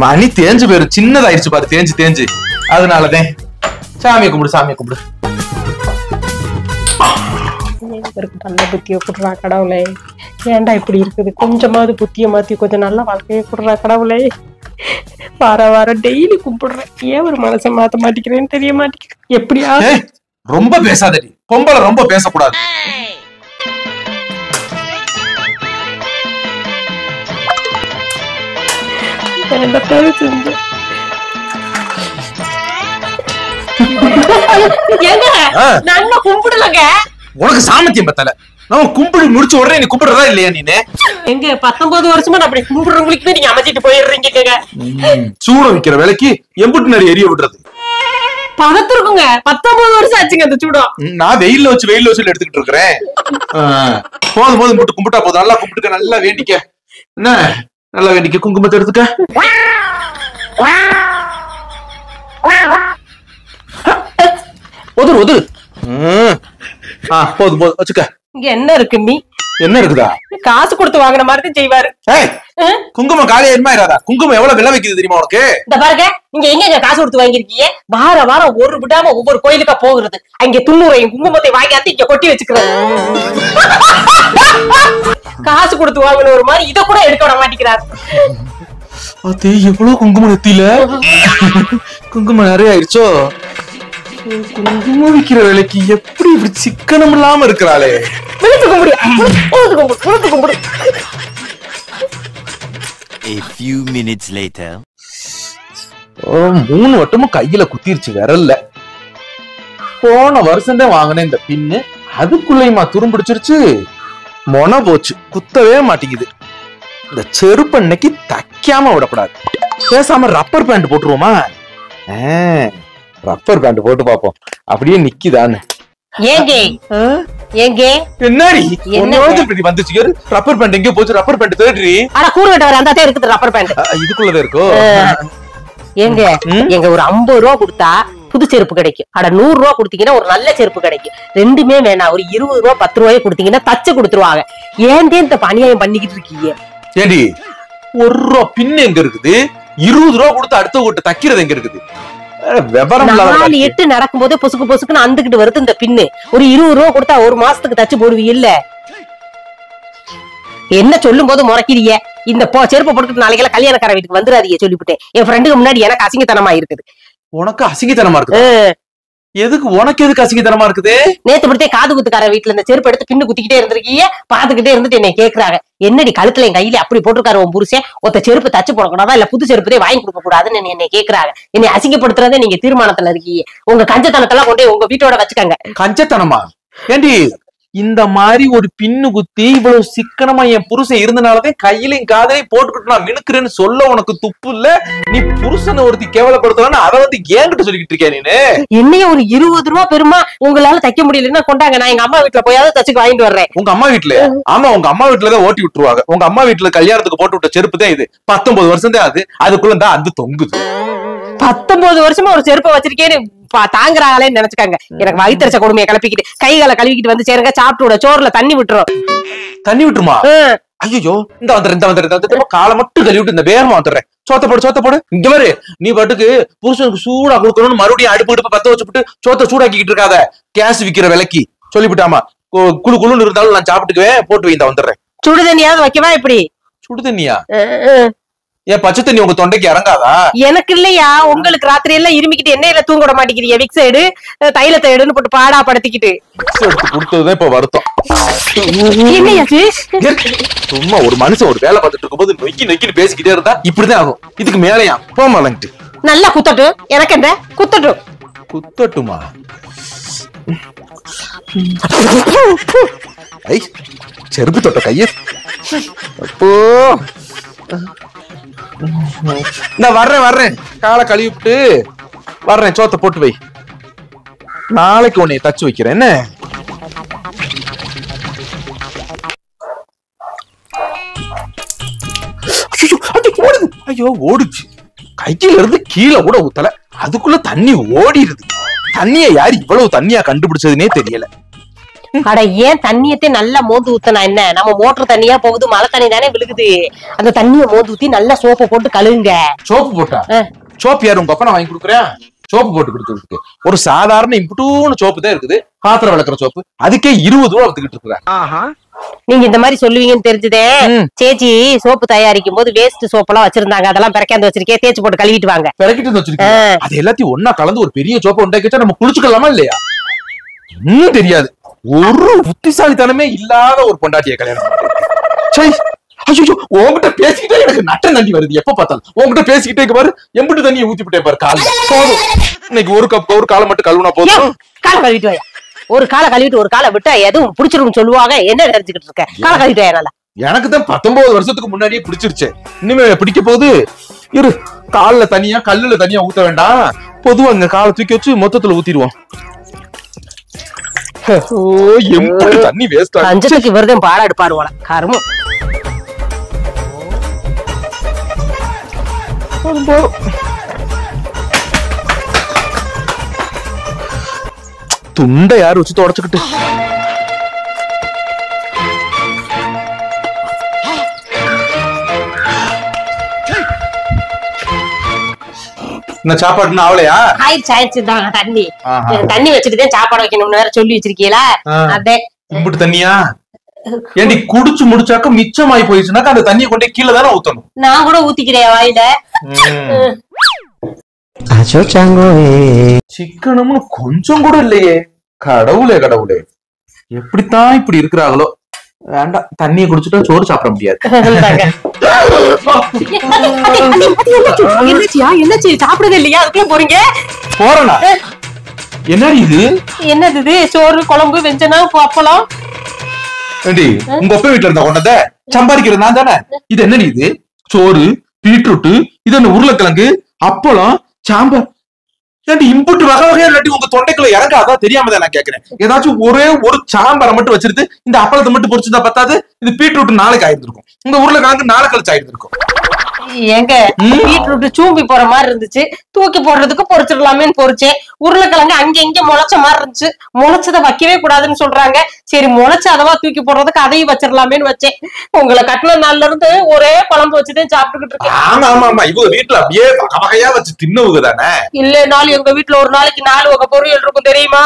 மணி தேஞ்சு போயிரு, சின்னதாயிருச்சு பாரு, தேஞ்சு தேஞ்சு. அதனாலதான் சாமியை கும்பிடு, சாமியை கும்பிடு. நல்ல புத்திய குடுறா கடவுளே. ஏன்டா இப்படி இருக்குது? கொஞ்சமாவது புத்திய மாத்தி கொஞ்சம் நல்ல வாழ்க்கையை குடுறா கடவுளே. வாரம் டெய்லி கும்பிடுறேன், ஏன் ஒரு மனசை மாத்த மாட்டேங்கிறேன்னு தெரிய மாட்டேங்குது. எப்படியா ரொம்ப பேசாதடி, பொம்பளை ரொம்ப பேசக்கூடாது. கும்பிடலங்க, உனக்கு சாமத்தியம் பத்தல. நான் கும்பிடு முடிச்ச உடனே நீ கும்பிடுறதா இல்லையா? நீனு எங்க 19 வருஷமா அப்படி கும்பிடுறவங்களுக்கு நீங்க அமைச்சிட்டு போயிடுறீங்க. சூட வைக்கிற வேலைக்கு எம்புட்டு நிறைய எரிய விடுறது பதத்திருக்குங்க. 19 வருஷம் ஆச்சுங்க அந்த சூடம். நான் வெயில்ல வச்சு எடுத்துக்கிட்டு இருக்கிறேன். போதும் போதும் போட்டு கும்பிட்டா போதும். நல்லா கும்பிட்டுக்க, நல்லா வேண்டிக்க. என்ன நல்லா வேண்டிக்க, குங்குமத்தை எடுத்துக்க. ஒதுரு ஒதுரு. போதும் போதும் வச்சுக்க. இங்க என்ன இருக்கு? நீ என்ன இருக்குதா? காசு கொடுத்து வாங்கின மாதிரி செய்வாரு. குங்குமம் காலியா இருமாயிராதா? குங்குமம் எவ்வளவு விலை வைக்குது தெரியுமா உனக்கு? இந்த பாருங்க, நீங்க எங்க காசு கொடுத்து வாங்கிருக்கீங்க? வாரம் ஒரு விடாம ஒவ்வொரு கோயிலுக்கா போகிறது. அங்க 90 குங்குமத்தை வாங்கி இங்க கொட்டி வச்சுக்கிறது. காசு கொடுத்து வாங்கின ஒரு மாதிரி இத கூட எடுக்க விட மாட்டேங்கிறாரு. அது எவ்வளவு குங்குமம் நெத்தியில குங்குமம் நிறைய ஆயிடுச்சோ. குங்குமம் விக்கிற வேலைக்கு எப்படி இப்படி சிக்கனம் இல்லாம இருக்கிறாளே. A few minutes later. 3 வட்டமும் கையில குத்திருச்சு விரல்ல. போன வருஷம் தான் வாங்கினேன் இந்த பின்னு, அதுக்குள்ளயுமா துரும்பிடிச்சிருச்சு. மொன போச்சு, குத்தவே மாட்டேங்குது. இந்த செருப்பன்னைக்கு தைக்காம விடக்கூடாது. பேசாம ரப்பர் பேண்ட் போட்டுருவோமா? ரப்பர் பேண்ட் போட்டு பாப்போம், அப்படியே நிக்குதான்னு. என்னடி இப்படி வந்துச்சு? ரப்பர் பேண்ட் எங்க போச்சு? ரப்பர் பேண்ட் தேடுறீ? ரப்பர் பேண்ட் இதுக்குள்ளதான் இருக்கோ? எங்க ஒரு 50 ரூபா கொடுத்தா புது செருப்பு கிடைக்கும். 100 ரூபா கொடுத்தீங்கன்னா ஒரு நல்ல செருப்பு கிடைக்கும். ரெண்டுமே வேணாம், ஒரு 20 ரூபா 10 ரூபாய் கொடுத்தீங்கன்னா தச்சு கொடுத்துருவாங்க. ஏன் இந்த பணியாயம் பண்ணிக்கிட்டு இருக்கீங்க? ஏண்டி 1 ரூபா பின்னு எங்க இருக்குது? 20 ரூபா கொடுத்து அடுத்த ஓட்டு தைக்கிறது எங்க இருக்குது? 4-8 நடக்கும் போதே பொசுக்கு பொசுக்குன்னு அந்துகிட்டு வருது இந்த பின்னு. ஒரு 20 ரூபா கொடுத்தா ஒரு மாசத்துக்கு தச்சு போடுவீங்க இல்ல? என்ன சொல்லும் போது முறைக்கிறீங்க? இந்த செருப்பை போட்டுக்கிட்டு நாளைக்கு கல்யாணக்கார வீட்டுக்கு வந்துடாதீங்க சொல்லிவிட்டேன். என் ஃப்ரெண்டுக்கு முன்னாடி எனக்கு அசிங்கத்தனமா இருக்குது. உனக்கு அசிங்கத்தனமா இருக்கு? எதுக்கு உனக்கு எதுக்கு அசிங்கத்தனமா இருக்குது? நேத்து படுத்தே காது குத்துக்கார வீட்டுல இந்த செருப்பு எடுத்து பின்னு குத்திக்கிட்டே இருந்திருக்கீங்க. பாத்துக்கிட்டே இருந்துட்டு என்ன கேக்குறாங்க, என்னடி கழுத்துல என் கையில அப்படி போட்டிருக்காரு உன் புருஷன், ஒத்த செருப்பு தச்சு போடக்கூடாதா இல்ல புது செருப்பதே வாங்கி கொடுக்க கூடாதுன்னு என்னை கேக்குறாங்க. என்னை அசிங்கப்படுத்துறதே நீங்க தீர்மானத்துல இருக்கீங்க. உங்க கஞ்சத்தனத்தெல்லாம் கொண்டே உங்க வீட்டோட வச்சுக்கங்க. கஞ்சத்தனமா? ஏண்டி இந்த மாதிரி ஒரு பின்னு குத்தி இவ்வளவு சிக்கனமா என் புருஷன் இருந்தனாலதான் கையிலையும் காதலையும் போட்டுக்கிட்டு நான் மினுக்குறேன்னு சொல்ல உனக்கு துப்பு இல்ல? நீ புருஷனை ஒருத்தி கேவலப்படுத்தலான்னு அதை வந்து ஏங்கிட்ட சொல்லிக்கிட்டு இருக்கேன் நீனு. என்னைய ஒரு 20 ரூபா பெருமா உங்களால தைக்க முடியலன்னா கொண்டாங்க, நான் எங்க அம்மா வீட்டுல போயாவது தச்சுக்கு வாங்கிட்டு வர்றேன். உங்க அம்மா வீட்டுல? ஆமா, உங்க அம்மா வீட்டுலதான் ஓட்டி விட்டுருவாங்க. உங்க அம்மா வீட்டுல கல்யாணத்துக்கு போட்டு விட்ட செருப்பு தான் இது. 19 வருஷம் தான் அது. அதுக்குள்ள தான் அது தொங்குது. 19 வருஷமா ஒரு செருப்பை வச்சிருக்கேன்னு தாங்குறாங்களேன்னு நினைச்சுக்காங்க. எனக்கு வயிற்றுச்ச கொடுமையை கிளப்பிக்கிட்டு கைகளை கழுவிக்கிட்டு வந்து சேருங்க, சாப்பிட்டு சோறுல தண்ணி விட்டுரும். தண்ணி விட்டுருமா? ஐயோ, இந்த வந்துடுறேன் காலை மட்டும் கழுவிட்டு இந்த வேகமா வந்துடுறேன். சோத்த போடு. இங்க மாதிரி நீ பாட்டுக்கு புருஷனுக்கு சூடா கொடுக்கணும்னு மறுபடியும் அடுப்பு பத்த வச்சுட்டு சோத்த சூடாக்கிட்டு இருக்காத. கேஸ் விக்கிற விலைக்கு சொல்லிவிட்டாமா. குழு குழுன்னு இருந்தாலும் நான் சாப்பிட்டுக்குவேன். போட்டு வைந்தா வந்துடுறேன். சுடு தண்ணியாவது வைக்கவா? இப்படி சுடு தண்ணியா? ஏன் பச்சை தண்ணி உங்க தொண்டைக்கு இறங்காதா? எனக்கு இல்லையா, உங்களுக்கு ராத்திரி எல்லாம் இருமிக்கிட்டு எண்ணெயில தூங்க விட மாட்டேங்கிறீங்க. விக்ஸ் எடு, தைலத்தை எடுன்னு போட்டு பாடா படுத்திக்கிட்டு எடுத்து கொடுத்ததுதான் இப்ப வருத்தம். என்னையாச்சு? சும்மா ஒரு மனுஷன் ஒரு வேலை பார்த்துட்டு இருக்கும் போது நொய்க்கின்னு பேசிக்கிட்டே இருந்தா இப்படிதான் ஆகும். இதுக்கு மேலையா போமாலங்கிட்டு நல்லா குத்தட்டும். எனக்கு என்ன குத்தட்டும்? குத்தட்டுமா? செருப்பு தொட்ட கைய அப்போ நான் வர்றேன். காலை கழுவிட்டு வர்றேன். சோத்த போட்டு வை. நாளைக்கு உன்னை தச்சு வைக்கிறேன். என்ன ஐயோ ஓடுச்சு. கையில இருந்து கீழே கூட ஊத்தல, அதுக்குள்ள தண்ணி ஓடிடுது. தண்ணிய யாரு இவ்வளவு தண்ணியா கண்டுபிடிச்சதுன்னே தெரியல. அட ஏன் தண்ணியத்தை நல்லா மோந்து ஊத்தனா என்ன? நம்ம மோட்டர் தண்ணியா போகுது, மழை தண்ணி தானே விழுகுது. அந்த தண்ணிய மோந்து ஊத்தி நல்லா சோப்பை போட்டு கழுவுங்க. சோப்பு போட்டா? சோப்பு யாரு உங்க அப்பா நான் வாங்கி கொடுக்குறேன்? சோப்பு போட்டு கொடுத்துருக்கு. ஒரு சாதாரண இம்புட்டூன்னு சோப்பு தான் இருக்குது, பாத்திரம் விளக்குற சோப்பு. அதுக்கே 20 ரூபா எடுத்துக்கிட்டு இருக்கிறேன். நீங்க இந்த மாதிரி சொல்லுவீங்கன்னு தெரிஞ்சதே. சேச்சி சோப்பு தயாரிக்கும் போது வேஸ்ட் சோப்பெல்லாம் வச்சிருந்தாங்க, அதெல்லாம் பிறக்காந்து வச்சிருக்கேன், தேய்ச்சி போட்டு கழுவிட்டு வாங்க. பிறக்கிட்டு வச்சிருக்கேன். அது எல்லாத்தையும் ஒன்னா கலந்து ஒரு பெரிய சோப்பை உண்டாக்கி வச்சா நம்ம குளிச்சுக்கலாமா இல்லையா? இன்னும் தெரியாது. ஒரு புத்திசாலித்தனமே இல்லாத ஒரு பொண்டாட்டிய கல்யாணம். உங்ககிட்ட பேசிக்கிட்டே எனக்கு நட்ட நண்டி வருது. எப்ப பார்த்தாலும் உங்ககிட்ட பேசிக்கிட்டே பாரு, எம்பிட்டு தண்ணியை ஊத்தி விட்டே பாரு. காலைல போதும், இன்னைக்கு ஒரு காலை மட்டும் கழுவுனா போதும். காலை கழுவிட்டு வாயா. ஒரு காலை கழுவிட்டு ஒரு காலை விட்டா எதுவும் பிடிச்சிருக்கும் சொல்லுவாங்க. என்ன நினைச்சுக்கிட்டு இருக்க? காலை கழுவிட்டு வாயா. நல்லா எனக்கு தான் 19 வருஷத்துக்கு முன்னாடியே பிடிச்சிருச்சு. இனிமே பிடிக்க போகுது. இரு, கால்ல தனியா கல்லுல தனியா ஊத்த வேண்டாம். பொதுவா அங்க காலை தூக்கி வச்சு மொத்தத்துல ஊத்திடுவோம். தண்ணி வேஸ்ட். அஞ்சத்துக்கு விரதம் பாட எடுப்பாரு போல கருமம். துண்டை யாரு வச்சு தொடச்சுக்கிட்டு சாப்பாடுனா அவளையா? தண்ணி தண்ணி வச்சுட்டுதான் சாப்பாடு வைக்கணும்னு வேற சொல்லி வச்சிருக்கீங்களா? அதே இம்புட்டு தண்ணியா? ஏண்டி குடிச்சு முடிச்சாக்க மிச்சமாயி போயிடுச்சுனாக்கா அந்த தண்ணியை கொண்டே கீழே தானே ஊத்தணும். நான் கூட ஊத்திக்கிறேன் வாயில. சிக்கனம்னு கொஞ்சம் கூட இல்லையே. கடவுளே கடவுளே, எப்படித்தான் இப்படி இருக்கிறாங்களோ. வேண்டாம், தண்ணியை குடிச்சுட்டா சோறு சாப்பிட முடியாது. என்னச்சு சாப்பிடுறது இல்லையா? அதுக்குள்ள போறீங்க? போறேனா? என்னடி இது? என்னது இது? சோறு குழம்பு வெஞ்சனம் அப்பளம். உங்க அப்பா வீட்டுல இருந்தா கொண்டத சம்பாதிக்கிறது நான் தானே. இது என்னடி இது? சோறு, பீட்ரூட், இது என்ன உருளைக்கிழங்கு, அப்பளம், சாம்பார். இம்புட்டு வகை வகையா இல்லாட்டி உங்க தொண்டைக்குள்ள இறங்காதா? தெரியாம தான் நான் கேக்குறேன். ஏதாச்சும் ஒரே ஒரு சாம்பாரை மட்டும் வச்சிருந்து இந்த அப்பளத்தை மட்டும் பொரிச்சுதான் பத்தாது. இது பீட்ரூட் நாளைக்கு ஆயிருந்திருக்கும், இந்த உருளைக்கிழங்கு நாளை கழிச்சு ஆயிருந்திருக்கும். எங்க பீட்ரூட் சூம்பி போற மாதிரி இருந்துச்சு, தூக்கி போடுறதுக்கு பொரிச்சிடலாமேன்னு பொரிச்சேன். உருளைக்கிழங்கு அங்க இங்க முளைச்ச மாதிரி இருந்துச்சு, முளைச்சதை வைக்கவே கூடாதுன்னு சொல்றாங்க. சரி முளைச்சு அதவா தூக்கி போடுறதுக்கு அதையும் வச்சிடலாமேன்னு வச்சேன். உங்களை கட்டின நாள்ல இருந்து ஒரே குழம்பு வச்சுதான் சாப்பிட்டுக்கிட்டு இருக்கேன். ஆமா ஆமா ஆமா, இவங்க வீட்டுல அப்படியே வகை வகையா வச்சு தின்னவுங்க தானே. இல்லனாலும் எங்க வீட்டுல ஒரு நாளைக்கு 4 வகை பொரியல் இருக்கும் தெரியுமா?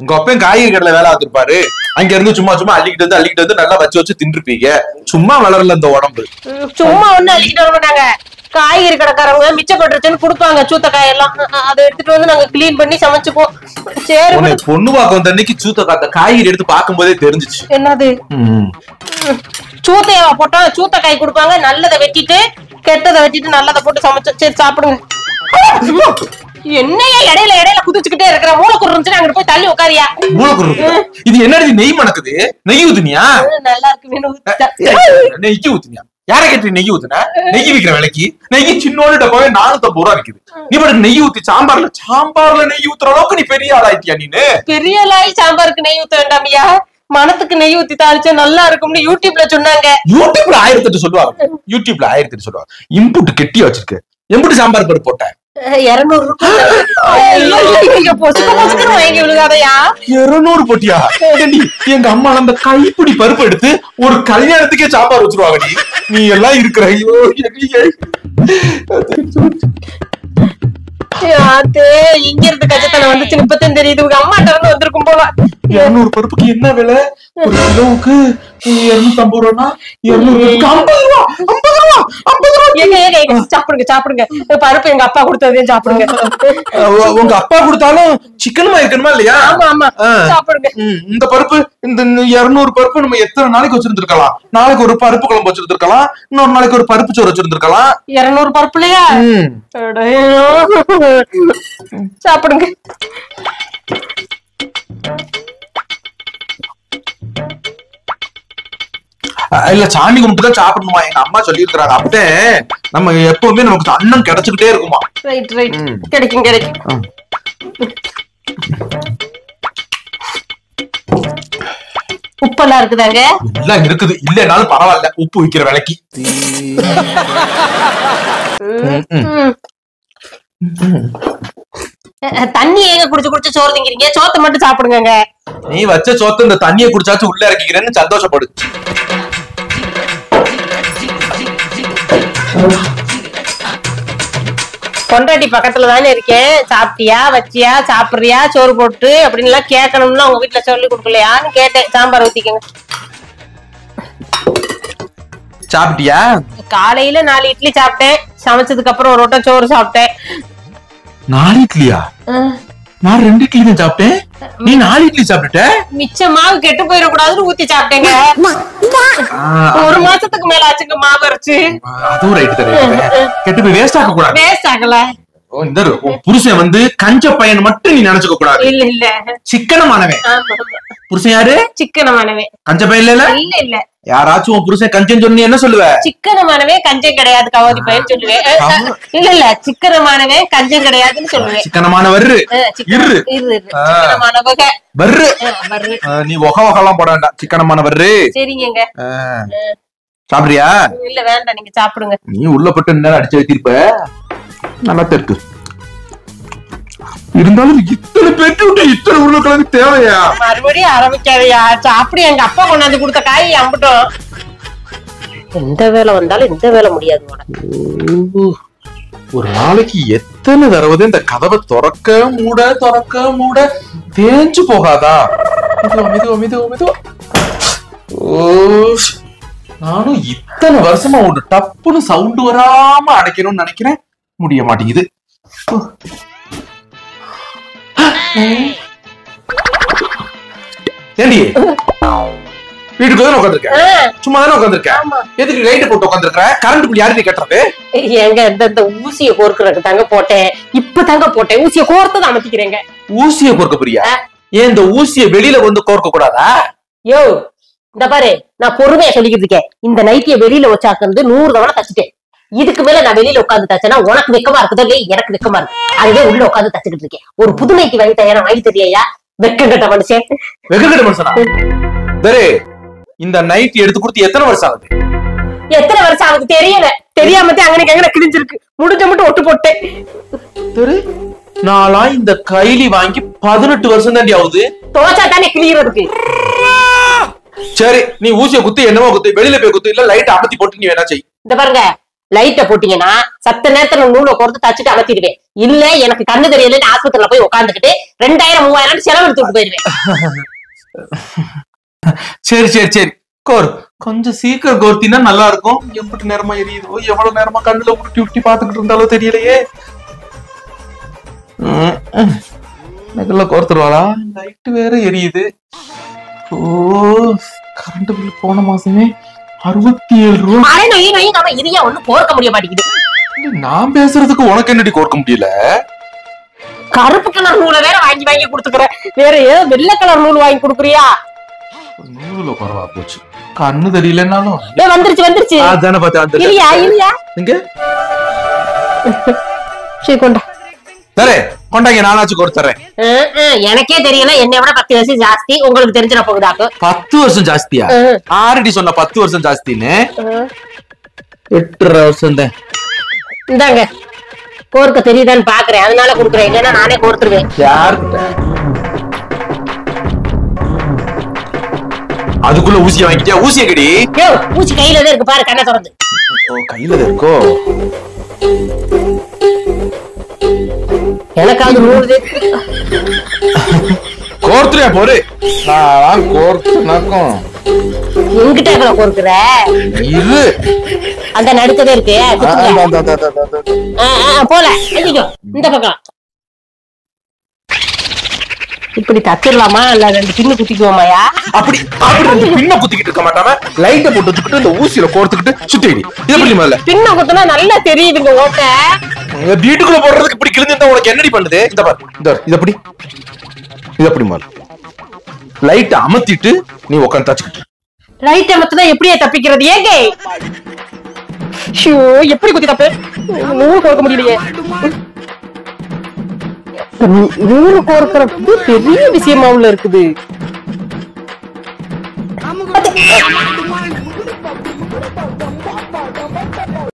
உங்க அப்பன் காய்கறி கடையில வேலை பார்த்திருப்பாரு. அங்க இருந்து சும்மா சும்மா அள்ளிக்கிட்டு வந்து நல்லா வச்சு தின்றுப்பீங்க. சும்மா வளரல இந்த உடம்பு. சும்மா ஒண்ணு அள்ளிக்கிட்டு வர மாட்டாங்க. காய்கறி கடைக்காரங்க மிச்சப்பட்டுருச்சுன்னு கொடுப்பாங்க சூத்தக்காய் எல்லாம். அதை எடுத்துட்டு வந்து நாங்க கிளீன் பண்ணி சமைச்சுப்போம். சரி, பொண்ணு பார்க்க வந்த அன்னைக்கு சூத்தக்காய் காய்கறி எடுத்து பார்க்கும் போதே தெரிஞ்சிச்சு. என்னது சூத்தையாவா போட்டா? சூத்தக்காய் கொடுப்பாங்க, நல்லதை வெட்டிட்டு கெட்டதை வெட்டிட்டு நல்லதை போட்டு சமைச்சு. சரி சாப்பிடுங்க. என்னையா இடையில இடையில குதிச்சுக்கிட்டே இருக்கிற? மூளைக்குரு இருந்துச்சு, அங்க போய் தள்ளி உட்காரியா. மூளைக்குரு இது என்னடி? நெய் மணக்குது. நெய் ஊத்துனியா? நல்லா இருக்கு. நெய் ஊத்துனியா? யார கேட்டு நெய் ஊத்துன? நெய் விக்கிற விலைக்கு நெய் சின்னோட டப்பாவே 450 ரூபா விக்குது. நீ பாட்டு நெய் ஊத்தி சாம்பார்ல நெய் ஊத்துற அளவுக்கு நீ பெரிய ஆளாயிட்டியா? நீனு பெரிய ஆளாயி சாம்பாருக்கு நெய் ஊத்த வேண்டாமியா? மனத்துக்கு நெய் ஊத்தி தாளிச்சா நல்லா இருக்கும்னு யூடியூப்ல சொன்னாங்க. யூடியூப்ல 1008 சொல்லுவாங்க. யூடியூப்ல 1008 சொல்லுவாங்க. இம்புட்டு கெட்டி வச்சிருக்கு. எம்புட்டு சாம்பார் பருப்பு போட்டேன்? 200 போட்டியா? எங்க அம்மா அந்த கைப்பிடி பருப்பு எடுத்து ஒரு கல்யாணத்துக்கே சாம்பார் வச்சிருவாங்க. நீ எல்லாம் இருக்கிற இங்க இருந்து கஜத்தனை வந்துச்சு. இப்பதான் தெரியுது உங்க அம்மாட்ட இருந்து வந்திருக்கும் போல. 200 பருப்புக்கு என்ன விலை? ஒரு கிலோவுக்கு 250 ரூபா. 250 ரூபா. சாப்பிடுங்க சாப்பிடுங்க. பருப்பு எங்க அப்பா கொடுத்ததே சாப்பிடுங்க. உங்க அப்பா கொடுத்தாலும் சிக்கனுமா இருக்கணுமா இல்லையா? ஆமா ஆமா, சாப்பிடுங்க. இந்த பருப்பு, இந்த 200 பருப்பு நம்ம எத்தனை நாளைக்கு வச்சிருந்திருக்கலாம்? நாளைக்கு ஒரு பருப்பு குழம்பு வச்சிருந்திருக்கலாம், இன்னொரு நாளைக்கு ஒரு பருப்பு சோறு வச்சிருந்திருக்கலாம். 200 பருப்புலையா? சாப்பிடுங்க. இல்ல, சாமி கும்பிட்டுதான் சாப்பிடணுமா? எங்க அம்மா சொல்லி இருக்கிறாங்க. அப்பே நம்ம எப்பவுமே நமக்கு அன்னம் கிடைச்சுக்கிட்டே இருக்குமா? ரைட் ரைட், கிடைக்கும் கிடைக்கும். உப்பெல்லாம் இருக்குதாங்க? எல்லாம் இருக்குது. இல்லனாலும் பரவாயில்ல, உப்பு விக்கிற விலைக்கு. தண்ணி ஏங்க குடிச்சு குடிச்சு சோறு திங்கிறீங்க? சோத்தை மட்டும் சாப்பிடுங்க. நீ வச்ச சோத்த இந்த தண்ணியை குடிச்சாச்சு உள்ள இறக்கிக்கிறேன்னு சந்தோஷப்படு. பொண்டாட்டி பக்கத்துல தானே இருக்கேன். சாப்பிட்டியா, வச்சியா, சாப்பிடுறியா, சோறு போட்டு அப்படின்னு எல்லாம் கேட்கணும்னு உங்க வீட்டுல சொல்லி கொடுக்கலையான்னு கேட்டேன். சாம்பார் ஊத்திக்கங்க. சாப்பிட்டியா? காலையில 4 இட்லி சாப்பிட்டேன். சமைச்சதுக்கு அப்புறம் ஒரு வட்டம் சோறு சாப்பிட்டேன். 4 இட்லியா? நான் 2 இட்லி தான் சாப்பிட்டேன். நீ 4 இட்லி சாப்பிட்ட? மிச்ச மாவு கெட்டு போயிடக்கூடாதுன்னு ஊத்தி சாப்பிட்டேங்க. 1 மாசத்துக்கு மேல ஆச்சுங்க மாவு அரைச்சு. அதுவும் ரைட் தானே. கெட்டு போய் வேஸ்ட் ஆக கூடாது. வேஸ்ட் ஆகல. இந்த புருஷன் வந்து கஞ்ச பையன் மட்டும் நீ நினைச்சுக்க கூடாது. இல்ல இல்ல, சிக்கனமானவன். புருஷன் யாரு? சிக்கனமானவன். கஞ்ச பையன் இல்ல இல்ல இல்ல. யாராச்சும் உன் புருஷன் கஞ்சன் சொன்னி என்ன சொல்லுவ? சிக்கனமானவன் கஞ்சம் கிடையாது கவாதி பையன் சொல்லுவேன். இல்ல இல்ல, சிக்கனமானவன் கஞ்சம் கிடையாதுன்னு சொல்லுவேன். சிக்கனமானவர் இரு சிக்கனமானவக வர்ரு. நீ ஒகவகெல்லாம் போட வேண்டாம். சிக்கனமானவர். சரிங்க. சாப்பிடுறியா? இல்ல வேண்டாம், நீங்க சாப்பிடுங்க. நீ உள்ள போட்டு நேரம் அடிச்சு வைத்திருப்ப. நல்லா இருக்கு. இருந்தாலும் இத்தனை பேட்டு விட்டு இத்தனை உருளைக்கிழங்கு தேவையா? மறுபடியும் ஆரம்பிக்காதையா. அப்படி எங்க அப்பா கொண்டாந்து கொடுத்த காய் அம்பட்டும். எந்த வேலை வந்தாலும் இந்த வேலை முடியாது. ஒரு நாளைக்கு எத்தனை தடவை இந்த கதவை திறக்க மூட தேஞ்சு போகாதா? நானும் இத்தனை வருஷமா ஒரு டப்புன்னு சவுண்ட் வராம அடைக்கணும்னு நினைக்கிறேன். முடிய மாட்டேங்குது. ஏண்டி வீட்டுக்கு தானே உட்காந்துருக்க? சும்மா தானே உட்காந்துருக்க? எதுக்கு லைட் போட்டு உட்காந்துருக்க? கரண்ட் பில் யாரு கட்டுறது? எங்க இந்த ஊசியை கோர்க்கறதுக்கு தாங்க போட்டேன். இப்ப தாங்க போட்டேன். ஊசியை கோர்த்தது அமைக்கிறேங்க. ஊசியை கோர்க்க போறியா? ஏன் இந்த ஊசியை வெளியில வந்து கோர்க்க கூடாதா? யோ இந்த பாரு, நான் பொறுமையா சொல்லிக்கிட்டு இருக்கேன். இந்த நைட்டிய வெளியில வச்சாக்கு 100 தவணை தச்சுட்டேன். இதுக்கு மேல நான் வெளியில உட்காந்து தச்சேன்னா உனக்கு வெக்கமா இருக்குதோ இல்லையா? எனக்கு வெக்கமா இருக்கு. அதுவே உள்ள உட்காந்து தச்சுக்கிட்டு இருக்கேன். ஒரு புது நைட்டி வாங்கி தயாரா வாங்கி தெரியா? வெக்கம் கட்ட மனுஷன். வெக்கம் கட்ட மனுஷனா? சரி, இந்த நைட்டி எடுத்து கொடுத்து எத்தனை வருஷம் ஆகுது? எத்தனை வருஷம் ஆகுது தெரியல. தெரியாம அங்கே கிழிஞ்சிருக்கு. முடிஞ்ச மட்டும் ஒட்டு போட்டேன். சரி, நாளா இந்த கைலி வாங்கி 18 வருஷம் தாண்டி ஆகுது. தோச்சா தானே கிளியறதுக்கு. சரி, நீ ஊசிய குத்து என்னவோ குத்து, வெளியில போய் குத்து, இல்ல லைட் அமர்த்தி போட்டு நீ வேணா செய். இந்த பாருங்க, லைட்ட போட்டீங்கன்னா சத்த நேரத்துல நூலை கோர்த்து தச்சுட்டு அமர்த்திடுவேன். இல்ல எனக்கு கண்ணு தெரியலன்னு ஆஸ்பத்திரியில போய் உட்காந்துக்கிட்டு 2000 3000 செலவு எடுத்துட்டு போயிருவேன். சரி சரி சரி, கோர் கொஞ்சம் சீக்கிரம் கோர்த்தினா நல்லா இருக்கும். எப்படி நேரமா எரியுதோ, எவ்வளவு நேரமா கண்ணுல உருட்டி உருட்டி பாத்துக்கிட்டு இருந்தாலும் தெரியலையே. நெகல்ல கோர்த்துருவாளா? லைட் வேற எரியுது. ஓ, கரண்ட் பில் போன மாசமே 67 ரூபா. இதையா ஒண்ணு கோர்க்க முடிய மாட்டேங்குது. நான் பேசுறதுக்கு உனக்கு என்னடி கோர்க்க முடியல? கருப்பு கலர் நூலை வேற வாங்கி வாங்கி கொடுத்துக்கிறேன். வேற ஏதோ வெள்ளை கலர் நூல் வாங்கி கொடுக்குறியா? நூலுல குறவா போச்சு. கண்ணு தெரியலன்னாலும் வந்துருச்சு வந்துருச்சு. அதானே பார்த்தா. இல்லையா இல்லையா இங்க சரி கொண்டா. சரி கொண்டாங்க, நானாச்சும் கொடுத்துறேன். எனக்கே தெரியல, என்னை விட 10 வருஷம் ஜாஸ்தி. உங்களுக்கு தெரிஞ்சிட போகுதாக்கு. 10 வருஷம் ஜாஸ்தியா? ஆல்ரெடி சொன்ன 10 வருஷம் ஜாஸ்தின்னு. 8 வருஷம் தான். இந்தாங்க கோர்க்க தெரியுதான்னு பாக்குறேன், அதனால கொடுக்குறேன். இல்லைன்னா நானே கோர்த்துருவேன். யாருக்கிட்ட? அதுக்குள்ள ஊசியை வாங்கிட்டியா? ஊசியை கடி. ஊசி கையில தான் இருக்கு பாரு, கண்ணை திறந்து. கையில தான் இருக்கோ? எனக்காவது நூறு கோர்த்துறியா? போரு நான் கோர்த்துனாக்கும் எங்கிட்ட கோர்க்குற இரு. அந்த நடுக்கதே இருக்கு போல. இந்த பக்கம் இப்படி தச்சிடலாமா இல்ல 2 பின்னு குத்திக்குவோமாயா? அப்படி அப்படி பின்ன குத்திக்கிட்டு இருக்க மாட்டாம லைட்டை போட்டு வச்சுக்கிட்டு இந்த ஊசியில கோர்த்துக்கிட்டு சுத்திடி. இது எப்படி மேல பின்ன குத்துனா நல்லா தெரியுதுங்க ஓட்ட. வீட்டுக்குள்ள போடுறதுக்கு இப்படி கிழிஞ்சிருந்தா உனக்கு என்னடி பண்ணுது? இந்த பாரு, இந்த இது எப்படி இது எப்படி மேல லைட் அமர்த்திட்டு நீ உட்காந்து தச்சுக்கிட்டு. லைட் அமர்த்தினா எப்படியே தப்பிக்கிறது? ஏங்க எப்படி குத்தி தப்பு? நூறு கோர்க்க முடியலையே. நூறு கோர்க்கிறது பெரிய விஷயமா உள்ள இருக்குது.